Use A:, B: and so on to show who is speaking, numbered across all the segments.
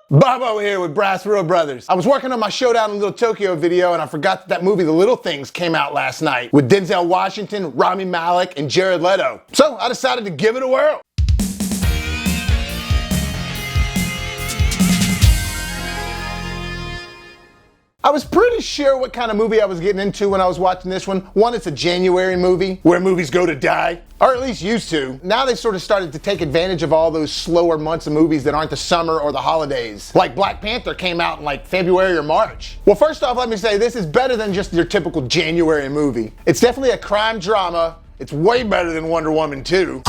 A: Bobo here with BrassReel Brothers. I was working on my Showdown in Little Tokyo video and I forgot that movie The Little Things came out last night with Denzel Washington, Rami, Malek, and Jared Leto. So I decided to give it a whirl. I was pretty sure what kind of movie I was getting into when I was watching this one. One, it's a January movie where movies go to die, or at least used to. Now they sort of started to take advantage of all those slower months of movies that aren't the summer or the holidays. Like Black Panther came out in like February or March. Well, first off, let me say this is better than just your typical January movie. It's definitely a crime drama. It's way better than Wonder Woman 2.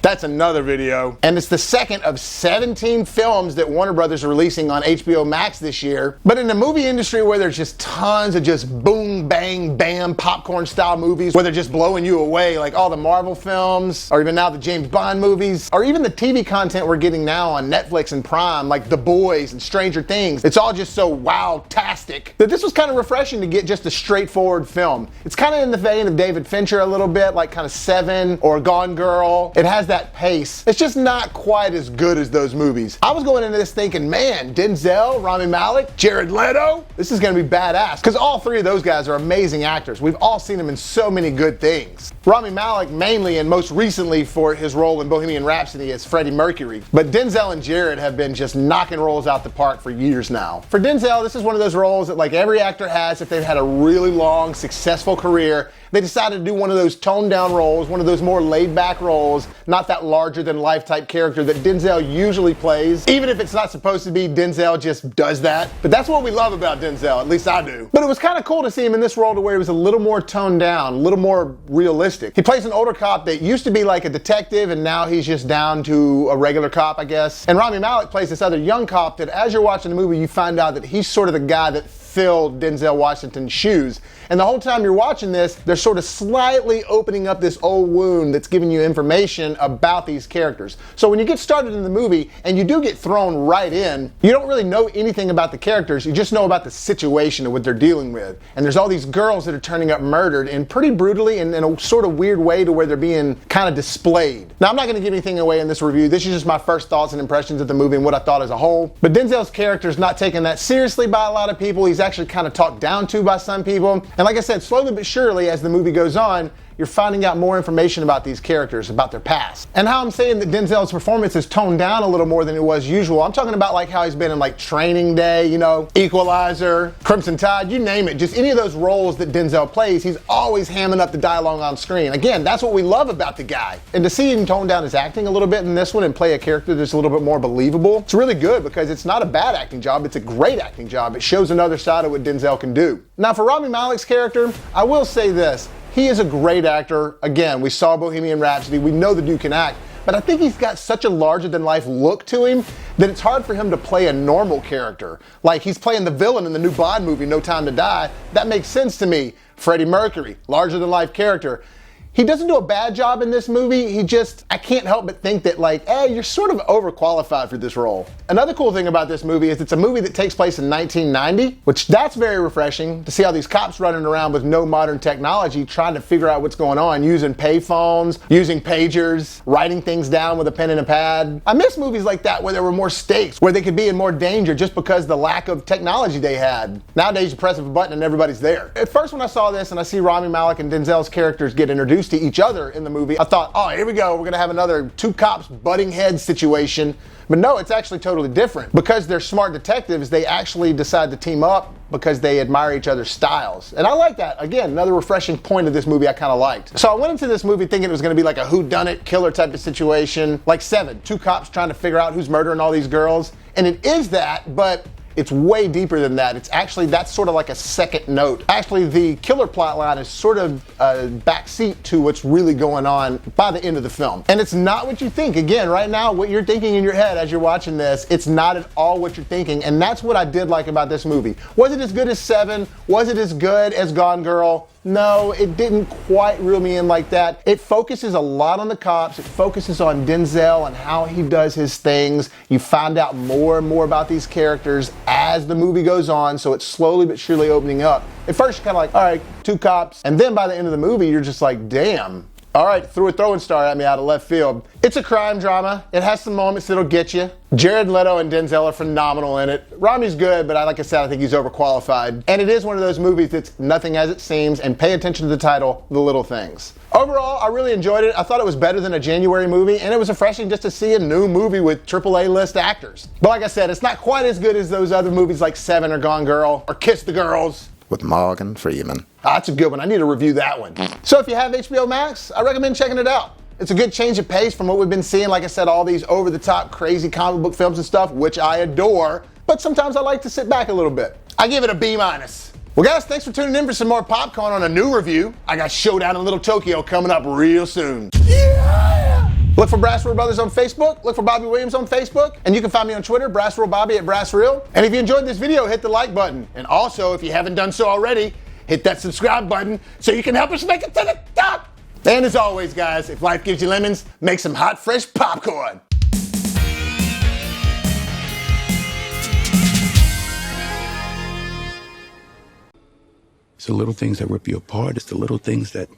A: That's another video. And it's the second of 17 films that Warner Brothers are releasing on HBO Max this year. But in the movie industry where there's just tons of just boom, bang, bam, popcorn style movies where they're just blowing you away, like all the Marvel films, or even now the James Bond movies, or even the TV content we're getting now on Netflix and Prime, like The Boys and Stranger Things. It's all just so wow-tastic that this was kind of refreshing to get just a straightforward film. It's kind of in the vein of David Fincher a little bit, like kind of Seven or Gone Girl. It has that pace. It's just not quite as good as those movies. I was going into this thinking, man, Denzel, Rami Malek, Jared Leto, this is going to be badass. Because all three of those guys are amazing actors. We've all seen them in so many good things. Rami Malek mainly and most recently for his role in Bohemian Rhapsody as Freddie Mercury. But Denzel and Jared have been just knocking roles out the park for years now. For Denzel, this is one of those roles that like every actor has if they've had a really long, successful career. They decided to do one of those toned down roles, one of those more laid back roles, not that larger than life type character that Denzel usually plays. Even if it's not supposed to be, Denzel just does that. But that's what we love about Denzel, at least I do. But it was kind of cool to see him in this role to where he was a little more toned down, a little more realistic. He plays an older cop that used to be like a detective and now he's just down to a regular cop, I guess. And Rami Malek plays this other young cop that as you're watching the movie, you find out that he's sort of the guy that filled Denzel Washington's shoes. And the whole time you're watching this, they're sort of slightly opening up this old wound that's giving you information about these characters. So when you get started in the movie and you do get thrown right in, you don't really know anything about the characters, you just know about the situation and what they're dealing with. And there's all these girls that are turning up murdered and pretty brutally and in a sort of weird way to where they're being kind of displayed. Now I'm not going to give anything away in this review, this is just my first thoughts and impressions of the movie and what I thought as a whole. But Denzel's character is not taken that seriously by a lot of people, he's actually kind of talked down to by some people. And like I said, slowly but surely as the movie goes on, you're finding out more information about these characters, about their past. And how I'm saying that Denzel's performance is toned down a little more than it was usual, I'm talking about like how he's been in like Training Day, you know, Equalizer, Crimson Tide, you name it. Just any of those roles that Denzel plays, he's always hamming up the dialogue on screen. Again, that's what we love about the guy. And to see him tone down his acting a little bit in this one and play a character that's a little bit more believable, it's really good because it's not a bad acting job, it's a great acting job. It shows another side of what Denzel can do. Now for Rami Malek's character, I will say this. He is a great actor. Again, we saw Bohemian Rhapsody. We know the dude can act, but I think he's got such a larger than life look to him that it's hard for him to play a normal character. Like he's playing the villain in the new Bond movie, No Time to Die. That makes sense to me. Freddie Mercury, larger than life character. He doesn't do a bad job in this movie, I can't help but think that like, hey, you're sort of overqualified for this role. Another cool thing about this movie is it's a movie that takes place in 1990, which that's very refreshing to see all these cops running around with no modern technology trying to figure out what's going on, using payphones, using pagers, writing things down with a pen and a pad. I miss movies like that where there were more stakes, where they could be in more danger just because the lack of technology they had. Nowadays you press a button and everybody's there. At first when I saw this and I see Rami Malek and Denzel's characters get introduced to each other in the movie, I thought, oh, here we go, we're gonna have another two cops butting heads situation. But no, it's actually totally different. Because they're smart detectives, they actually decide to team up because they admire each other's styles. And I like that. Again, another refreshing point of this movie I kind of liked. So I went into this movie thinking it was gonna be like a whodunit killer type of situation, like Seven, two cops trying to figure out who's murdering all these girls. And it is that, but it's way deeper than that. It's actually, that's sort of like a second note. Actually, the killer plot line is sort of a backseat to what's really going on by the end of the film. And it's not what you think. Again, right now, what you're thinking in your head as you're watching this, it's not at all what you're thinking. And that's what I did like about this movie. Was it as good as Seven? Was it as good as Gone Girl? No, it didn't quite reel me in like that. It focuses a lot on the cops. It focuses on Denzel and how he does his things. You find out more and more about these characters as the movie goes on, so it's slowly but surely opening up. At first, you're kind of like, all right, two cops. And then by the end of the movie, you're just like, damn, All right, threw a throwing star at me out of left field. It's a crime drama. It has some moments that'll get you. Jared Leto and Denzel are phenomenal in it. Rami's good, but like I said, I think he's overqualified. And it is one of those movies that's nothing as it seems, and pay attention to the title, The Little Things. Overall, I really enjoyed it. I thought it was better than a January movie, and it was refreshing just to see a new movie with AAA list actors. But like I said, it's not quite as good as those other movies like Seven or Gone Girl or Kiss the Girls with Morgan Freeman. That's a good one. I need to review that one. So if you have HBO Max, I recommend checking it out. It's a good change of pace from what we've been seeing. Like I said, all these over-the-top crazy comic book films and stuff, which I adore. But sometimes I like to sit back a little bit. I give it a B-. Well guys, thanks for tuning in for some more popcorn on a new review. I got Showdown in Little Tokyo coming up real soon. Yeah! Look for BrassReel Brothers on Facebook. Look for Bobby Williams on Facebook. And you can find me on Twitter, BrassReel Bobby at BrassReel. And if you enjoyed this video, hit the like button. And also, if you haven't done so already, hit that subscribe button so you can help us make it to the top. And as always, guys, if life gives you lemons, make some hot, fresh popcorn.
B: It's the little things that rip you apart. It's the little things that